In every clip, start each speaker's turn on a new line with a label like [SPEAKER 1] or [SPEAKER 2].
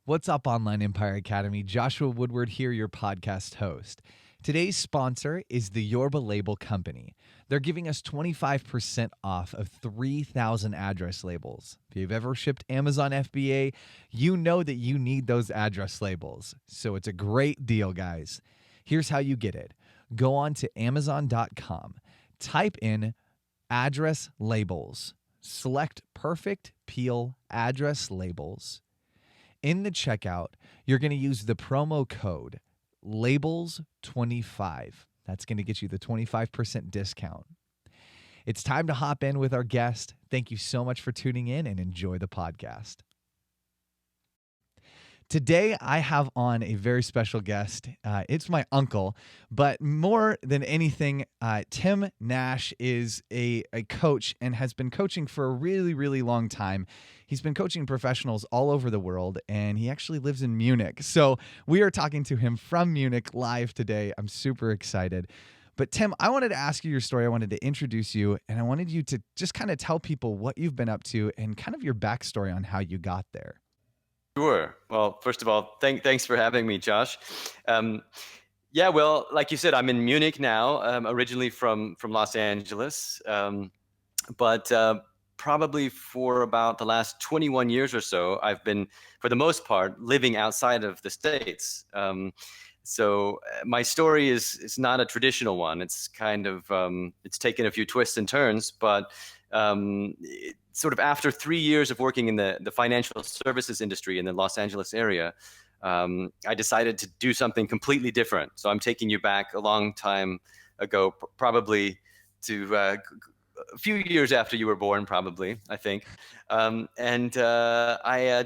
[SPEAKER 1] What's up, Online Empire Academy? Joshua Woodward here, your podcast host. Today's sponsor is the Yorba Label Company. They're giving us 25% off of 3,000 address labels. If you've ever shipped Amazon FBA, you know that you need those address labels. So it's a great deal, guys. Here's how you get it. Go on to Amazon.com, type in address labels, select perfect peel address labels. In the checkout, you're going to use the promo code LABELS25. That's going to get you the 25% discount. It's time to hop in with our guest. Thank you so much for tuning in and enjoy the podcast. Today, I have on a very special guest. It's my uncle, but more than anything, Tim Nash is a coach and has been coaching for a really, really long time. He's been coaching professionals all over the world, and he actually lives in Munich. So we are talking to him from Munich live today. I'm super excited. But Tim, I wanted to ask you your story. I wanted to introduce you, and I wanted you to just kind of tell people what you've been up to and kind of your backstory on how you got there.
[SPEAKER 2] Sure. Well, first of all, thanks for having me, Josh. Well, like you said, I'm in Munich now, originally from Los Angeles, but probably for about the last 21 years or so, I've been, for the most part, living outside of the States. So my story is not a traditional one. It's kind of, it's taken a few twists and turns, but sort of after 3 years of working in the financial services industry in the Los Angeles area, I decided to do something completely different. So I'm taking you back a long time ago, probably to a few years after you were born, probably, I think. I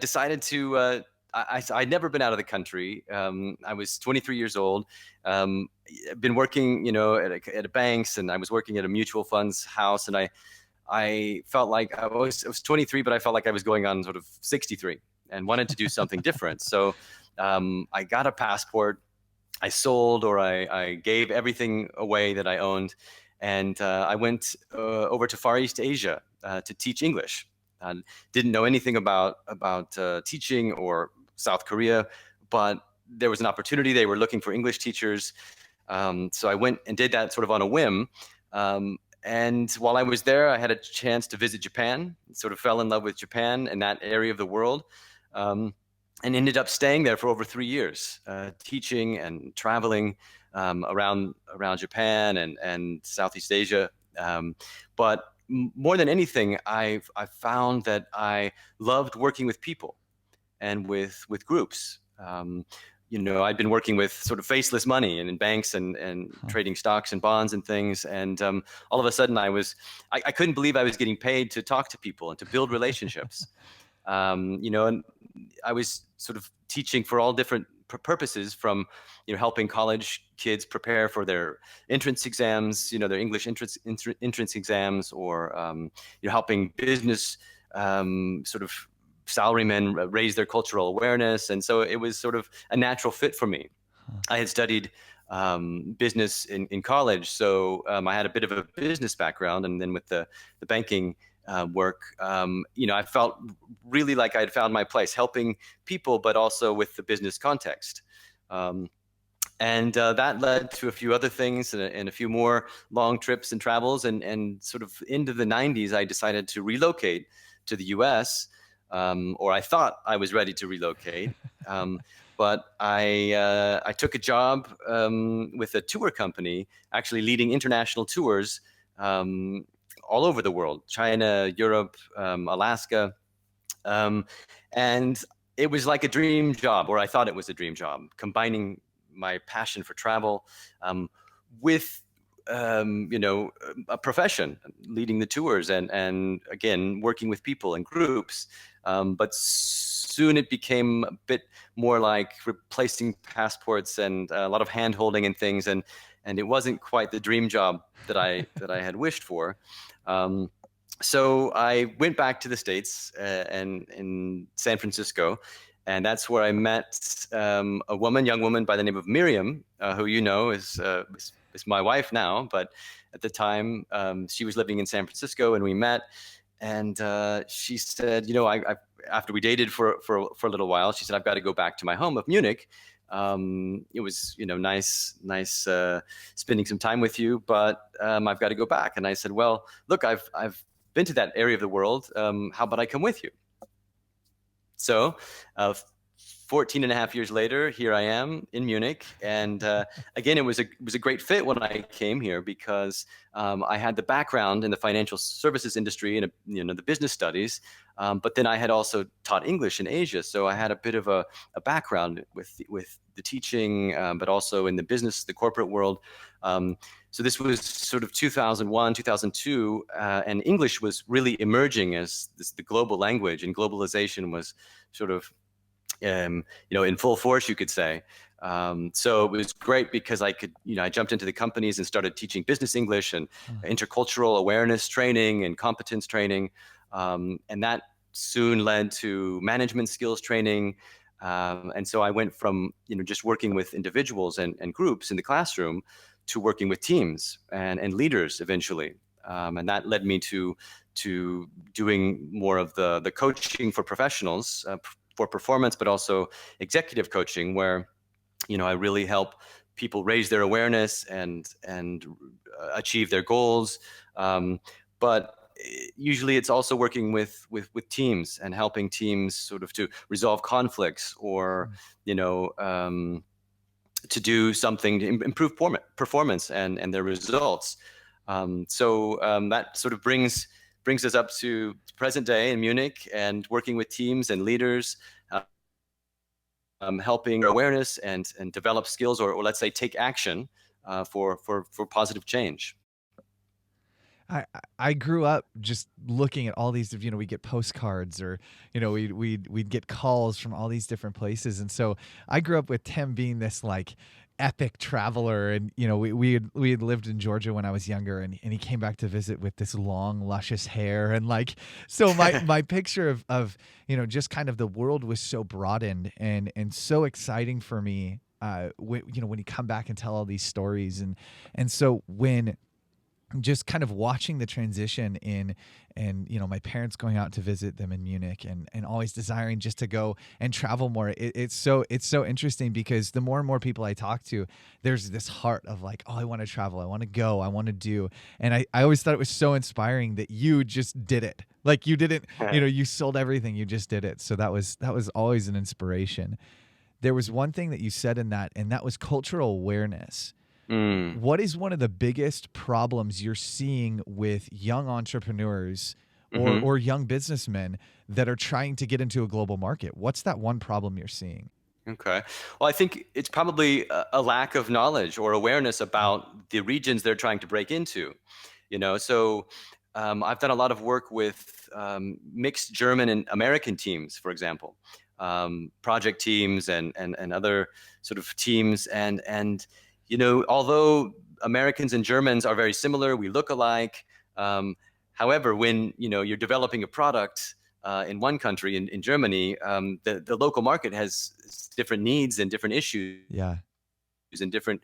[SPEAKER 2] decided to, I'd never been out of the country. I was 23 years old. I've been working, at a banks, and I was working at a mutual funds house, and I felt like I was 23, but I felt like I was going on sort of 63 and wanted to do something different. So I got a passport. I sold, or I gave everything away that I owned. And I went over to Far East Asia to teach English. Didn't know anything about teaching or South Korea, but there was an opportunity. They were looking for English teachers. So I went and did that sort of on a whim. And while I was there, I had a chance to visit Japan, sort of fell in love with Japan and that area of the world, and ended up staying there for over 3 years, teaching and traveling around Japan and Southeast Asia. But more than anything, I found that I loved working with people and with groups. I'd been working with sort of faceless money and in banks and trading stocks and bonds and things. And all of a sudden I couldn't believe I was getting paid to talk to people and to build relationships. And I was sort of teaching for all different purposes, from, helping college kids prepare for their entrance exams, their English entrance exams, or, helping business sort of salarymen raise their cultural awareness. And so it was sort of a natural fit for me. I had studied business in college, so I had a bit of a business background. And then with the banking work, I felt really like I had found my place, helping people, but also with the business context. And that led to a few other things and a few more long trips and travels. And sort of into the 90s, I decided to relocate to the US. Or I thought I was ready to relocate, but I took a job with a tour company, actually leading international tours all over the world: China, Europe, Alaska, and it was like a dream job, or I thought it was a dream job, combining my passion for travel with a profession, leading the tours and again, working with people and groups. But soon it became a bit more like replacing passports and a lot of hand holding and things. And it wasn't quite the dream job that I had wished for. So I went back to the States and in San Francisco. And that's where I met a young woman by the name of Miriam, who is my wife now. But at the time, she was living in San Francisco, and we met. she said, after we dated for a little while, she said, I've got to go back to my home of Munich. It was, nice spending some time with you, but I've got to go back. And I said, well, look, I've been to that area of the world. How about I come with you? So, 14 and a half years later, here I am in Munich. And again, it was a great fit when I came here because I had the background in the financial services industry and the business studies, but then I had also taught English in Asia, so I had a bit of a background with the teaching, but also in the business, the corporate world. So this was sort of 2001, 2002, and English was really emerging as the global language, and globalization was sort of in full force, you could say. So it was great because I could, I jumped into the companies and started teaching business English and intercultural awareness training and competence training. And that soon led to management skills training. And so I went from, just working with individuals and groups in the classroom to working with teams and leaders eventually. And that led me to doing more of the coaching for professionals, for performance, but also executive coaching, where I really help people raise their awareness and achieve their goals. But usually, it's also working with teams and helping teams sort of to resolve conflicts or to do something to improve performance and their results. So that sort of brings us up to present day in Munich and working with teams and leaders, helping awareness and develop skills, or let's say take action for positive change.
[SPEAKER 1] I grew up just looking at all these, we get postcards or, we'd get calls from all these different places. And so I grew up with Tim being this like epic traveler. And, we had lived in Georgia when I was younger, and he came back to visit with this long, luscious hair. And like, so my picture of, just kind of the world was so broadened and so exciting for me. When you come back and tell all these stories. And so when just kind of watching the transition and my parents going out to visit them in Munich and always desiring just to go and travel more. It's so interesting because the more and more people I talk to, there's this heart of like, oh, I want to travel. I want to go. I want to do. And I always thought it was so inspiring that you just did it. Like you didn't, you sold everything. You just did it. So that was always an inspiration. There was one thing that you said in that, and that was cultural awareness. What is one of the biggest problems you're seeing with young entrepreneurs or young businessmen that are trying to get into a global market? What's that one problem you're seeing?
[SPEAKER 2] Okay. Well, I think it's probably a lack of knowledge or awareness about the regions they're trying to break into. So I've done a lot of work with mixed German and American teams, for example, project teams and other sort of teams. And although Americans and Germans are very similar, we look alike. However, when you're developing a product in one country, in Germany, the local market has different needs and different issues.
[SPEAKER 1] Yeah.
[SPEAKER 2] And different.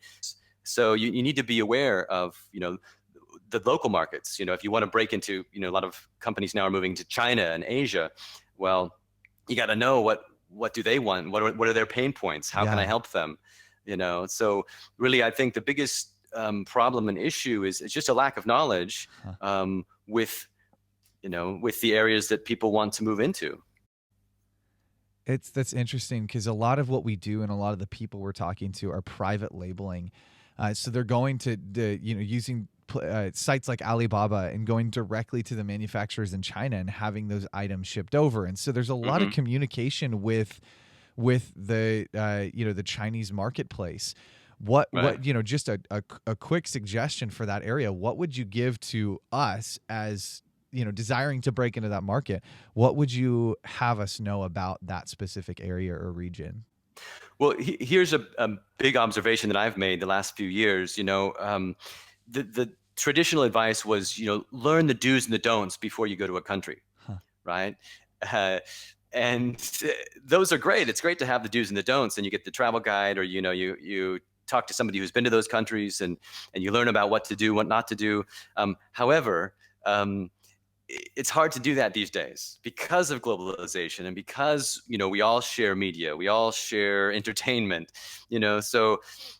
[SPEAKER 2] So you need to be aware of the local markets. If you want to break into a lot of companies now are moving to China and Asia. Well, you got to know what do they want? What are their pain points? How can I help them? So really, I think the biggest problem and issue is just a lack of knowledge with the areas that people want to move into.
[SPEAKER 1] That's interesting because a lot of what we do and a lot of the people we're talking to are private labeling. So they're going to using sites like Alibaba and going directly to the manufacturers in China and having those items shipped over. And so there's a lot of communication with the the Chinese marketplace. What just a quick suggestion for that area. What would you give to us as desiring to break into that market? What would you have us know about that specific area or region?
[SPEAKER 2] Well, here's a big observation that I've made the last few years. The traditional advice was learn the do's and the don'ts before you go to a country, right? And those are great. It's great to have the do's and the don'ts, and you get the travel guide, or you talk to somebody who's been to those countries, and you learn about what to do, what not to do. However, it's hard to do that these days because of globalization and because, we all share media, we all share entertainment, so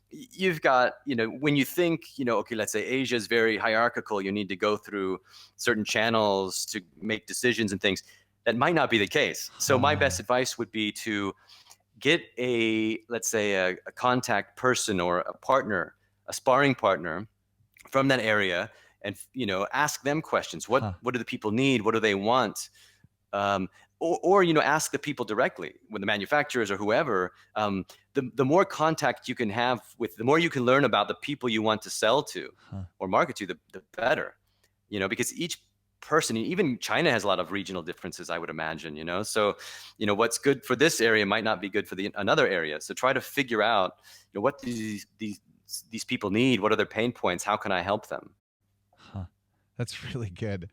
[SPEAKER 2] you've got, when you think, okay, let's say Asia is very hierarchical, you need to go through certain channels to make decisions and things. That might not be the case. So my best advice would be to get let's say a contact person or a partner, a sparring partner from that area, and ask them questions. What do the people need? What do they want? um, or ask the people directly, with the manufacturers or whoever. The more contact you can have with, the more you can learn about the people you want to sell to or market to, the better. Because each person, even China has a lot of regional differences, I would imagine. So what's good for this area might not be good for another area. So try to figure out, what do these people need? What are their pain points? How can I help them?
[SPEAKER 1] That's really good.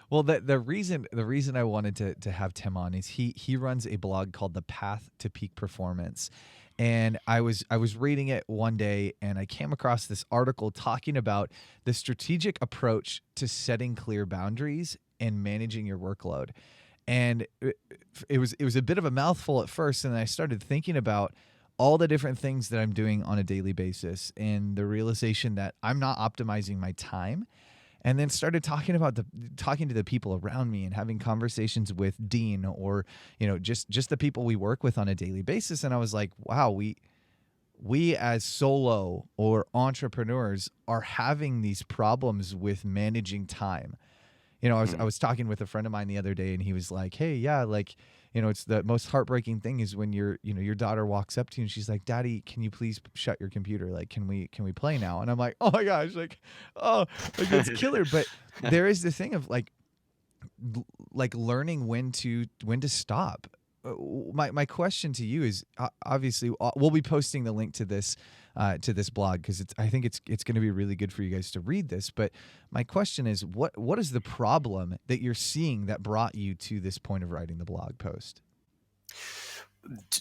[SPEAKER 1] Well, the reason I wanted to have Tim on is he runs a blog called The Path to Peak Performance. And I was reading it one day, and I came across this article talking about the strategic approach to setting clear boundaries and managing your workload. And it was a bit of a mouthful at first, and I started thinking about all the different things that I'm doing on a daily basis, and the realization that I'm not optimizing my time. And then started talking to the people around me and having conversations with Dean, or just the people we work with on a daily basis. And I was like, wow, we as solo or entrepreneurs are having these problems with managing time. I was talking with a friend of mine the other day, and he was like, hey, yeah, like, it's the most heartbreaking thing is when your daughter walks up to you and she's like, Daddy, can you please shut your computer? Like, can we play now? And I'm like, oh my gosh, like, oh, like it's killer. But there is the thing of like learning when to stop. My question to you is, obviously we'll be posting the link to this blog, because I think it's going to be really good for you guys to read this. But my question is, what is the problem that you're seeing that brought you to this point of writing the blog post?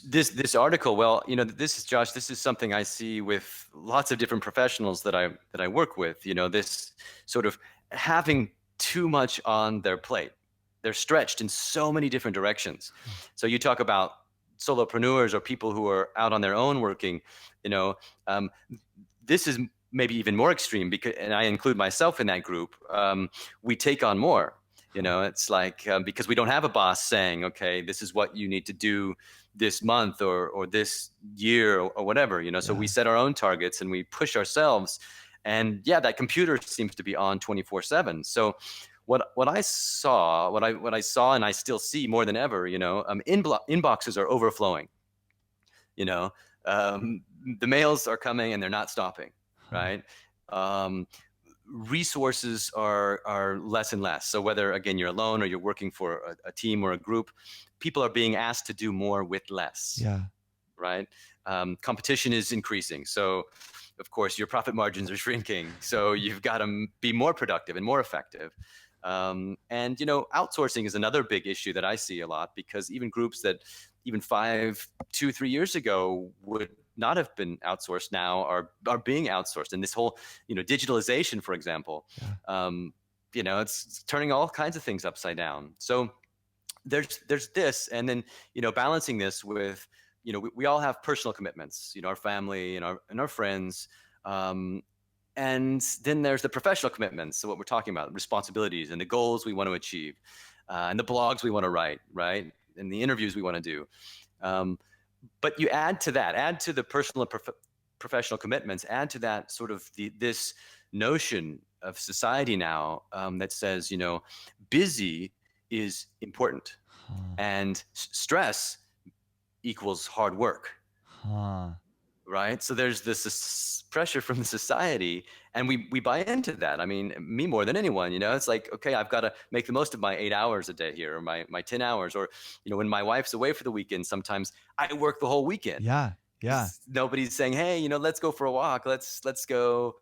[SPEAKER 2] This article, well, this is Josh. This is something I see with lots of different professionals that I work with. This sort of having too much on their plate. They're stretched in so many different directions. So you talk about solopreneurs or people who are out on their own working. This is maybe even more extreme, because, and I include myself in that group. We take on more. It's like, because we don't have a boss saying, okay, this is what you need to do this month or this year or whatever. So we set our own targets and we push ourselves. And yeah, that computer seems to be on 24/7. So what I saw and I still see more than ever, inboxes are overflowing. The mails are coming and they're not stopping, right? Resources are less and less. So whether, again, you're alone or you're working for a team or a group, people are being asked to do more with less.
[SPEAKER 1] Yeah.
[SPEAKER 2] Right. Competition is increasing. So of course your profit margins are shrinking. So you've got to be more productive and more effective. And outsourcing is another big issue that I see a lot, because even groups that even 2-3 years ago would not have been outsourced now are being outsourced. And this whole, digitalization, for example, it's turning all kinds of things upside down. So there's this, and then, balancing this with, we all have personal commitments, our family and our friends. And then there's the professional commitments. So what we're talking about, responsibilities and the goals we want to achieve, and the blogs we want to write, right? And the interviews we want to do. But you add to the personal and professional commitments, add to that sort of this notion of society now that says, busy is important, and stress equals hard work. Right? So there's this pressure from the society, and we buy into that. I mean, me more than anyone, it's like, okay, I've got to make the most of my 8 hours a day here, or my 10 hours, or, when my wife's away for the weekend, sometimes I work the whole weekend.
[SPEAKER 1] Yeah.
[SPEAKER 2] Nobody's saying, hey, let's go for a walk. Let's go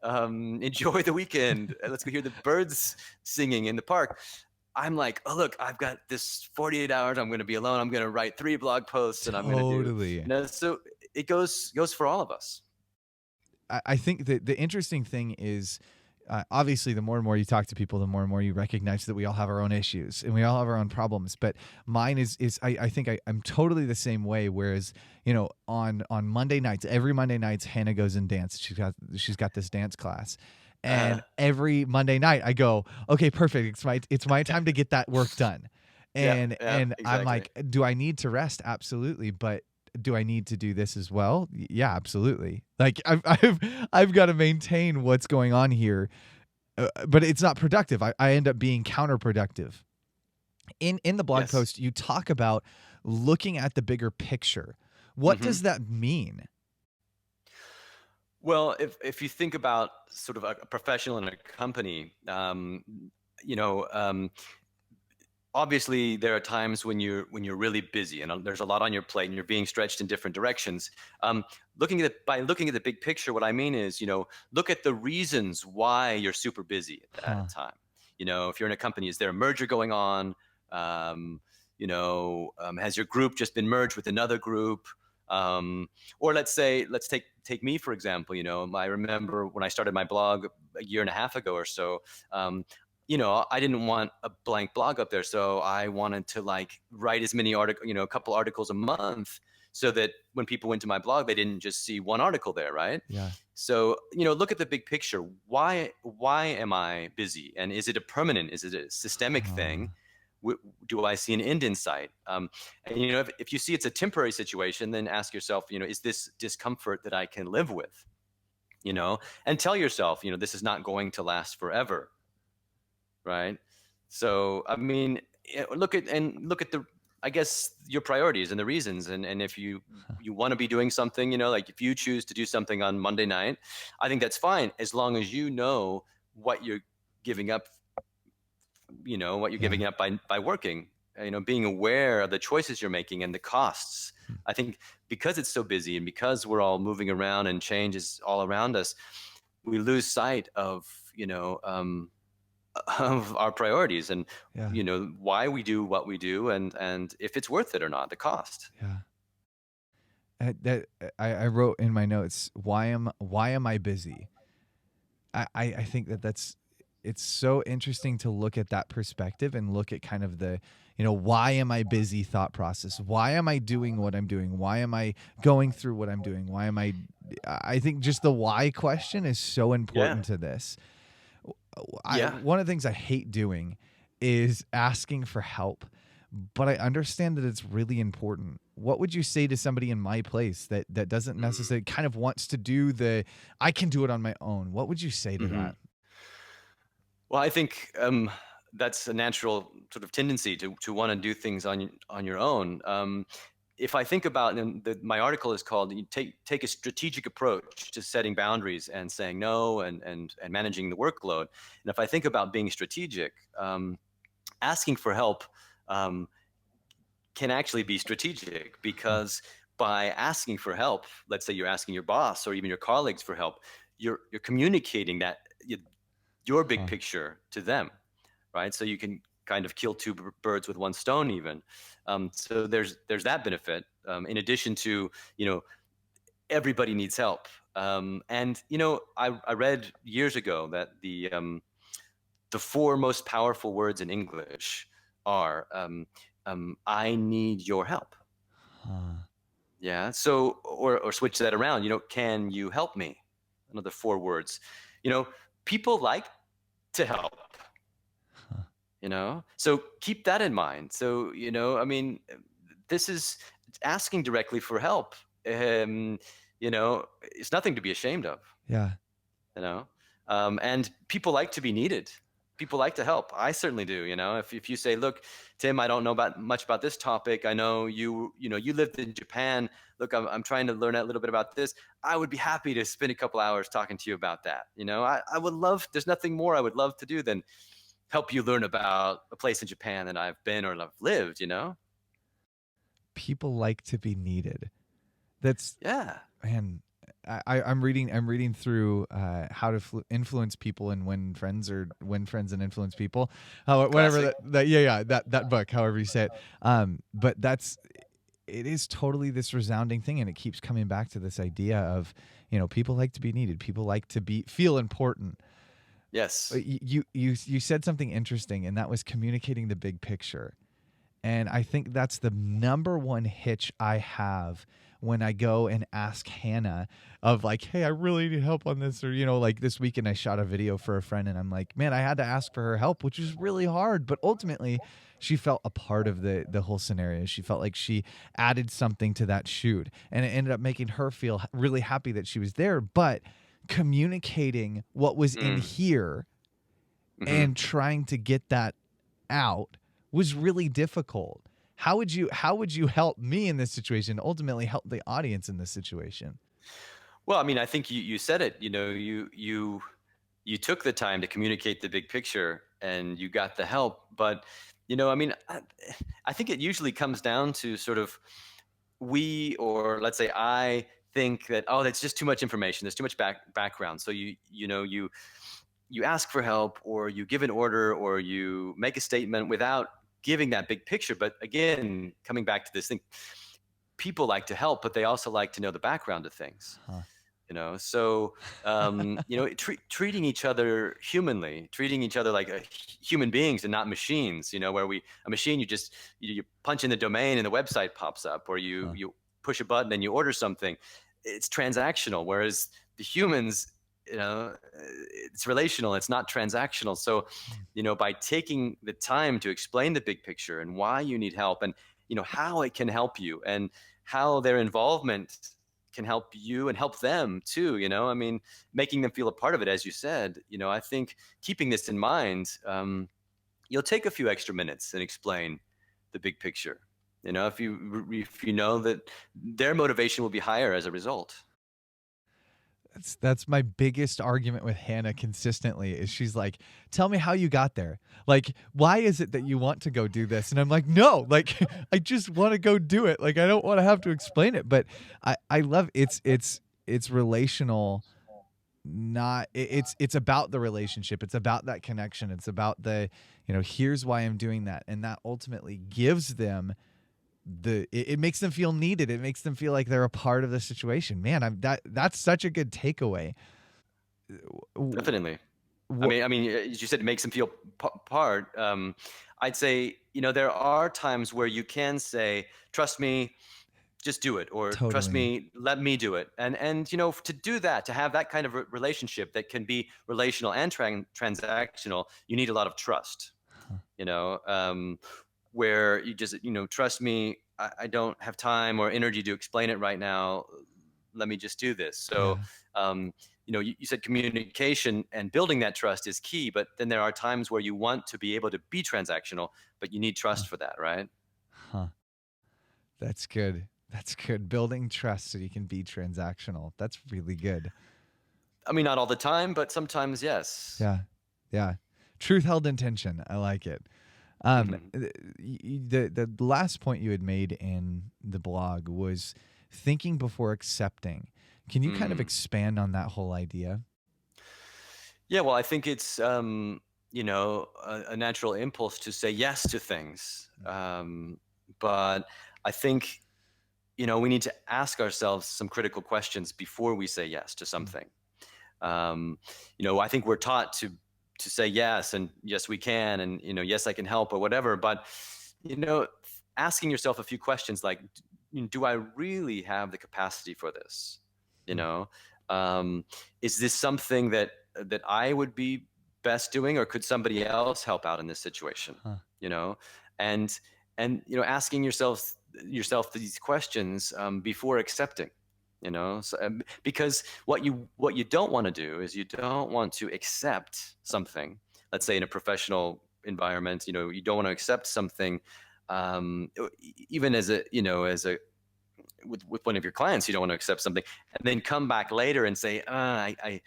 [SPEAKER 2] enjoy the weekend. Let's go hear the birds singing in the park. I'm like, oh, look, I've got this 48 hours. I'm going to be alone. I'm going to write 3 blog posts, and I'm going to do. So it goes for all of us.
[SPEAKER 1] I think that the interesting thing is, obviously, the more and more you talk to people, the more and more you recognize that we all have our own issues and we all have our own problems. But mine is I think I'm totally the same way. Whereas, on Monday nights, every Monday nights, Hannah goes and dances. She's got this dance class.
[SPEAKER 2] Uh,
[SPEAKER 1] And every Monday night I go, okay, perfect. It's my time to get that work done.
[SPEAKER 2] yeah,
[SPEAKER 1] And
[SPEAKER 2] yeah,
[SPEAKER 1] and I'm
[SPEAKER 2] exactly.
[SPEAKER 1] like, do I need to rest? Absolutely. But do I need to do this as well? Yeah, absolutely. Like I've got to maintain what's going on here, but it's not productive. I end up being counterproductive. In the blog
[SPEAKER 2] Yes.
[SPEAKER 1] post, you talk about looking at the bigger picture. What
[SPEAKER 2] hmm
[SPEAKER 1] does that mean?
[SPEAKER 2] Well, if you think about sort of a professional in a company, you know, um, obviously there are times when you're really busy and there's a lot on your plate and you're being stretched in different directions. By looking at the big picture, what I mean is, look at the reasons why you're super busy at
[SPEAKER 1] Huh.
[SPEAKER 2] that time. If you're in a company, is there a merger going on? Um, has your group just been merged with another group? Or let's take me for example. I remember when I started my blog a year and a half ago or so. I didn't want a blank blog up there, so I wanted to like write as many articles, a couple articles a month, so that when people went to my blog, they didn't just see one article there, right?
[SPEAKER 1] Yeah.
[SPEAKER 2] So, look at the big picture. Why am I busy? And is it a permanent? Is it a systemic
[SPEAKER 1] Huh.
[SPEAKER 2] thing? Do I see an end in sight? And if you see it's a temporary situation, then ask yourself, is this discomfort that I can live with? And tell yourself, this is not going to last forever, right? So I mean, look at the, I guess, your priorities and the reasons, and if you want to be doing something, like if you choose to do something on Monday night, I think that's fine as long as you know what you're giving up, what you're
[SPEAKER 1] Yeah.
[SPEAKER 2] giving up by working. Being aware of the choices you're making and the costs.
[SPEAKER 1] Hmm.
[SPEAKER 2] I think because it's so busy and because we're all moving around and change is all around us, we lose sight of our priorities and
[SPEAKER 1] Yeah.
[SPEAKER 2] why we do what we do, and if it's worth it or not, the cost.
[SPEAKER 1] Yeah. I wrote in my notes, why am I busy? I think that's it's so interesting to look at that perspective and look at kind of the, why am I busy thought process? Why am I doing what I'm doing? Why am I going through what I'm doing? I think just the why question is so
[SPEAKER 2] Yeah,
[SPEAKER 1] important to this.
[SPEAKER 2] yeah.
[SPEAKER 1] One of the things I hate doing is asking for help, but I understand that it's really important. What would you say to somebody in my place that doesn't
[SPEAKER 2] mm
[SPEAKER 1] necessarily kind of wants to do I can do it on my own? What would you say to
[SPEAKER 2] hmm
[SPEAKER 1] that?
[SPEAKER 2] well, I think that's a natural sort of tendency to want to do things on your own. If I think about, and my article is called "You take a strategic approach to setting boundaries and saying no, and managing the workload." And if I think about being strategic, asking for help um, can actually be strategic,
[SPEAKER 1] Huh.
[SPEAKER 2] because by asking for help, let's say you're asking your boss or even your colleagues for help, you're communicating that your big
[SPEAKER 1] Huh.
[SPEAKER 2] picture to them, right? So you can kind of kill two birds with one stone even. So there's that benefit, in addition to, everybody needs help. And I read years ago that the four most powerful words in English are I need your help.
[SPEAKER 1] Huh.
[SPEAKER 2] Yeah. So, or switch that around, can you help me? Another four words. You know, people like to help,
[SPEAKER 1] Huh.
[SPEAKER 2] so keep that in mind. So, I mean, this is asking directly for help. Um, it's nothing to be ashamed of,
[SPEAKER 1] Yeah.
[SPEAKER 2] you know and people like to be needed. People like to help. I certainly do. If you say, look, Tim, I don't know much about this topic. I know you lived in Japan. Look, I'm trying to learn a little bit about this. I would be happy to spend a couple hours talking to you about that. I would love, there's nothing more I would love to do than help you learn about a place in Japan that I've been or I've lived.
[SPEAKER 1] People like to be needed. That's
[SPEAKER 2] Yeah,
[SPEAKER 1] man. I'm reading through how to influence people and win friends and influence people. Whatever
[SPEAKER 2] classic.
[SPEAKER 1] that book, however you say it. But it is totally this resounding thing, and it keeps coming back to this idea of, people like to be needed. People like to feel important.
[SPEAKER 2] Yes.
[SPEAKER 1] You said something interesting, and that was communicating the big picture. And I think that's the number one hitch I have when I go and ask Hannah of like, hey, I really need help on this. Or, like this weekend I shot a video for a friend and I'm like, man, I had to ask for her help, which is really hard. But ultimately, she felt a part of the whole scenario. She felt like she added something to that shoot. And it ended up making her feel really happy that she was there. But communicating what was in
[SPEAKER 2] Mm.
[SPEAKER 1] here
[SPEAKER 2] Hmm.
[SPEAKER 1] and trying to get that out was really difficult. How would you help me in this situation, ultimately help the audience in this situation?
[SPEAKER 2] Well, I mean, I think you said it. You took the time to communicate the big picture, and you got the help. But I mean, I think it usually comes down to sort of we, or let's say I, think that, oh, that's just too much information. There's too much background. So you ask for help, or you give an order, or you make a statement without giving that big picture. But again, coming back to this thing, people like to help, but they also like to know the background of things.
[SPEAKER 1] Huh.
[SPEAKER 2] So treating each other humanly, treating each other like human beings and not machines. Where a machine, you punch in the domain and the website pops up, or you
[SPEAKER 1] Huh.
[SPEAKER 2] you push a button and you order something. It's transactional, whereas the humans, it's relational. It's not transactional. So by taking the time to explain the big picture and why you need help, and how it can help you, and how their involvement can help you and help them too. I mean, making them feel a part of it, as you said. I think keeping this in mind, you'll take a few extra minutes and explain the big picture. If you know that their motivation will be higher as a result.
[SPEAKER 1] That's my biggest argument with Hannah consistently is she's like, tell me how you got there. Like, why is it that you want to go do this? And I'm like, no, like I just want to go do it. Like I don't want to have to explain it. But I love it's relational, not it's about the relationship. It's about that connection. It's about here's why I'm doing that. And that ultimately gives them it makes them feel needed. It makes them feel like they're a part of the situation. Man, that's such a good takeaway.
[SPEAKER 2] Definitely. I
[SPEAKER 1] What
[SPEAKER 2] mean, I mean, as you said, it makes them feel part. I'd say, there are times where you can say, "Trust me, just do it," or "Trust
[SPEAKER 1] totally.
[SPEAKER 2] me, let me do it." And to do that, to have that kind of relationship that can be relational and transactional, you need a lot of trust.
[SPEAKER 1] Huh.
[SPEAKER 2] You know, where you just, trust me, I don't have time or energy to explain it right now. Let me just do this. So,
[SPEAKER 1] Yeah.
[SPEAKER 2] you said communication and building that trust is key, but then there are times where you want to be able to be transactional, but you need
[SPEAKER 1] Huh.
[SPEAKER 2] trust for that, right?
[SPEAKER 1] Huh. That's good. That's good. Building trust so you can be transactional. That's really good.
[SPEAKER 2] I mean, not all the time, but sometimes, yes.
[SPEAKER 1] Yeah. Yeah. Truth held in tension. I like it.
[SPEAKER 2] Hmm.
[SPEAKER 1] The last point you had made in the blog was thinking before accepting. Can you kind of
[SPEAKER 2] Mm.
[SPEAKER 1] expand on that whole idea?
[SPEAKER 2] Yeah, well, I think it's a natural impulse to say yes to things, but I think we need to ask ourselves some critical questions before we say yes to
[SPEAKER 1] Mm.
[SPEAKER 2] something. I think we're taught to say yes, and yes we can, and yes I can help or whatever. But you know, asking yourself a few questions like, do I really have the capacity for this? You
[SPEAKER 1] Mm.
[SPEAKER 2] know, um, is this something that I would be best doing, or could somebody else help out in this situation?
[SPEAKER 1] Huh.
[SPEAKER 2] You know, and asking yourself these questions before accepting. So, because what you don't want to do is you don't want to accept something. Let's say in a professional environment, you don't want to accept something, even as a with one of your clients, you don't want to accept something, and then come back later and say, I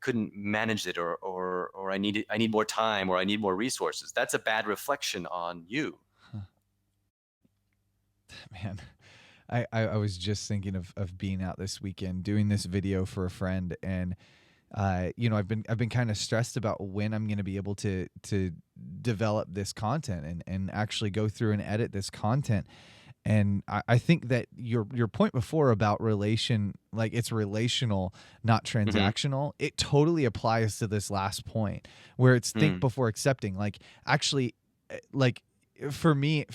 [SPEAKER 2] couldn't manage it, or I need more time, or I need more resources. That's a bad reflection on you.
[SPEAKER 1] Huh. Man, I was just thinking of being out this weekend doing this video for a friend, and I've been kind of stressed about when I'm going to be able to develop this content and actually go through and edit this content. And I think that your point before about like it's relational, not
[SPEAKER 2] Mm-hmm.
[SPEAKER 1] transactional, it totally applies to this last point where it's think
[SPEAKER 2] Mm.
[SPEAKER 1] before accepting. Like actually, like for me,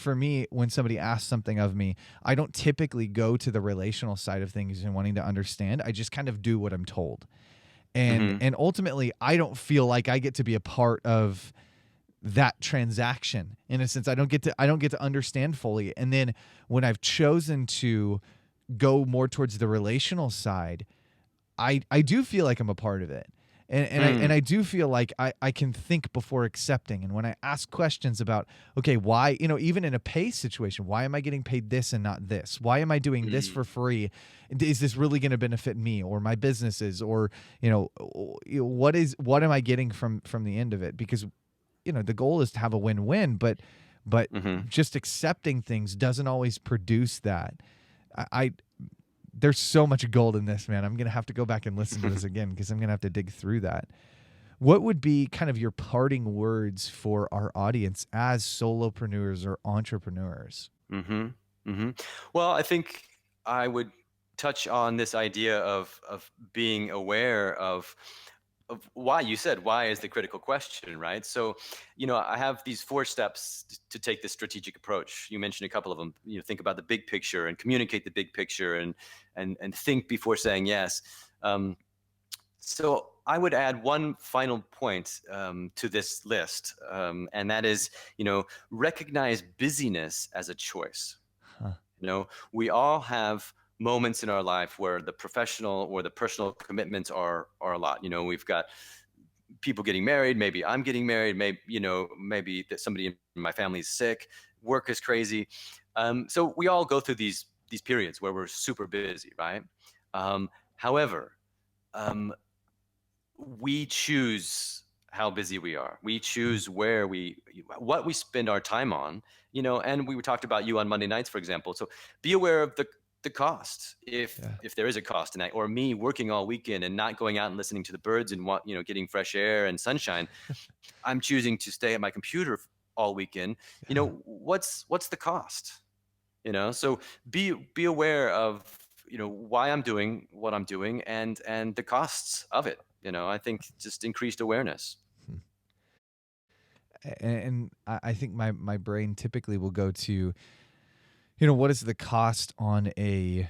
[SPEAKER 1] when somebody asks something of me, I don't typically go to the relational side of things and wanting to understand. I just kind of do what I'm told.
[SPEAKER 2] Mm-hmm.
[SPEAKER 1] And ultimately, I don't feel like I get to be a part of that transaction. In a sense, I don't get to understand fully. And then when I've chosen to go more towards the relational side, I do feel like I'm a part of it. And
[SPEAKER 2] Mm.
[SPEAKER 1] I do feel like I can think before accepting. And when I ask questions about, okay, why, even in a pay situation, why am I getting paid this and not this? Why am I doing this
[SPEAKER 2] Mm.
[SPEAKER 1] for free? Is this really going to benefit me or my businesses? Or, what am I getting from the end of it? Because the goal is to have a win-win, but
[SPEAKER 2] Mm-hmm.
[SPEAKER 1] just accepting things doesn't always produce that. I there's so much gold in this, man. I'm gonna have to go back and listen to this again because I'm gonna have to dig through that. What would be kind of your parting words for our audience as solopreneurs or entrepreneurs?
[SPEAKER 2] Mm-hmm. Mm-hmm. Well, I think I would touch on this idea of being aware of why. You said why is the critical question, right? So, I have these 4 steps to take this strategic approach. You mentioned a couple of them. Think about the big picture and communicate the big picture, and think before saying yes. Um, so I would add one final point to this list, and that is, recognize busyness as a choice.
[SPEAKER 1] Huh.
[SPEAKER 2] We all have moments in our life where the professional or the personal commitments are a lot. We've got people getting married. Maybe I'm getting married. Maybe that somebody in my family is sick. Work is crazy. So we all go through these periods where we're super busy, right? However, um, we choose how busy we are. We
[SPEAKER 1] Mm.
[SPEAKER 2] choose what we spend our time on, and we talked about you on Monday nights, for example. So be aware of the cost,
[SPEAKER 1] Yeah.
[SPEAKER 2] if there is a cost tonight, or me working all weekend and not going out and listening to the birds and getting fresh air and sunshine. I'm choosing to stay at my computer all weekend.
[SPEAKER 1] Yeah.
[SPEAKER 2] What's the cost? So be aware of why I'm doing what I'm doing, and the costs of it. I think just increased awareness.
[SPEAKER 1] Hmm. And I think my brain typically will go to, what is the cost on a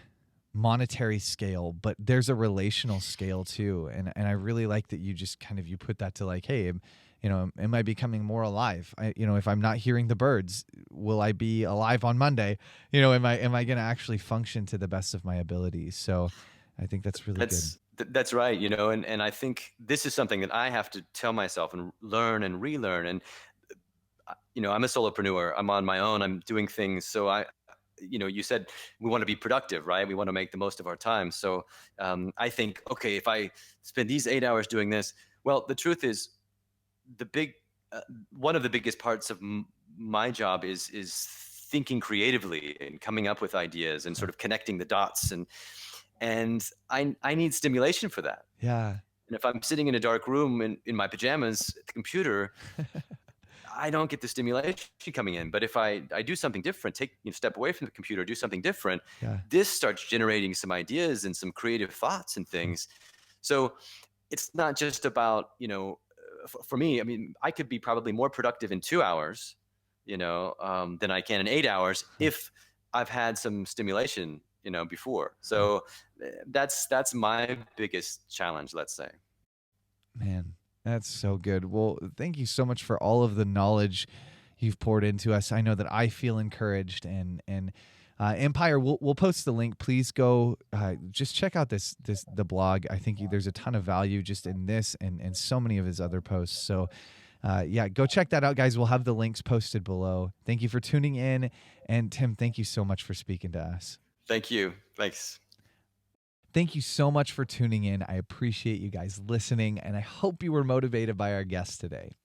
[SPEAKER 1] monetary scale, but there's a relational scale too. And I really like that you just kind of you put that to like, hey, am I becoming more alive? If I'm not hearing the birds, will I be alive on Monday? Am I going to actually function to the best of my abilities? So I think that's really good.
[SPEAKER 2] That's right. And I think this is something that I have to tell myself and learn and relearn. And I'm a solopreneur. I'm on my own. I'm doing things. So you said we want to be productive, right? We want to make the most of our time. So I think, okay, if I spend these 8 hours doing this, well, the truth is, the big uh, one of the biggest parts of my job is thinking creatively and coming up with ideas and
[SPEAKER 1] Huh.
[SPEAKER 2] sort of connecting the dots, and I need stimulation for that.
[SPEAKER 1] Yeah.
[SPEAKER 2] And if I'm sitting in a dark room in my pajamas at the computer, I don't get the stimulation coming in. But if I do something different, step away from the computer, do something different,
[SPEAKER 1] Yeah.
[SPEAKER 2] this starts generating some ideas and some creative thoughts and
[SPEAKER 1] Hmm.
[SPEAKER 2] things. So it's not just about, for me. I mean, I could be probably more productive in 2 hours, than I can in 8 hours
[SPEAKER 1] Huh.
[SPEAKER 2] if I've had some stimulation, before.
[SPEAKER 1] Huh.
[SPEAKER 2] So that's my biggest challenge, let's say.
[SPEAKER 1] Man, that's so good. Well, thank you so much for all of the knowledge you've poured into us. I know that I feel encouraged, and Empire. We'll post the link. Please go just check out the blog. I think there's a ton of value just in this and so many of his other posts. So yeah, go check that out, guys. We'll have the links posted below. Thank you for tuning in, and Tim, thank you so much for speaking to us.
[SPEAKER 2] Thank you. Thanks.
[SPEAKER 1] Thank you so much for tuning in. I appreciate you guys listening, and I hope you were motivated by our guest today.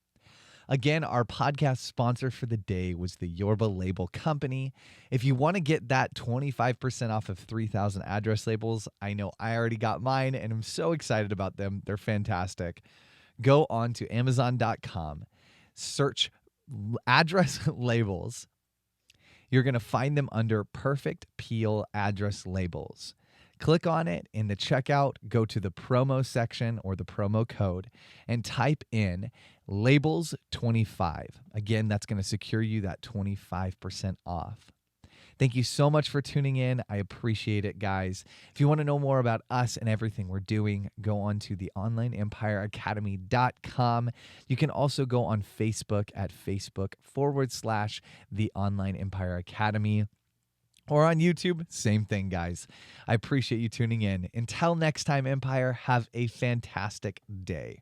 [SPEAKER 1] Again, our podcast sponsor for the day was the Yorba Label Company. If you want to get that 25% off of 3,000 address labels, I know I already got mine, and I'm so excited about them. They're fantastic. Go on to Amazon.com, search address labels. You're going to find them under Perfect Peel Address Labels. Click on it in the checkout, go to the promo section or the promo code, and type in labels25. Again, that's going to secure you that 25% off. Thank you so much for tuning in. I appreciate it, guys. If you want to know more about us and everything we're doing, go on to theonlineempireacademy.com. You can also go on Facebook at Facebook.com/The Online Empire Academy. Or on YouTube, same thing, guys. I appreciate you tuning in. Until next time, Empire, have a fantastic day.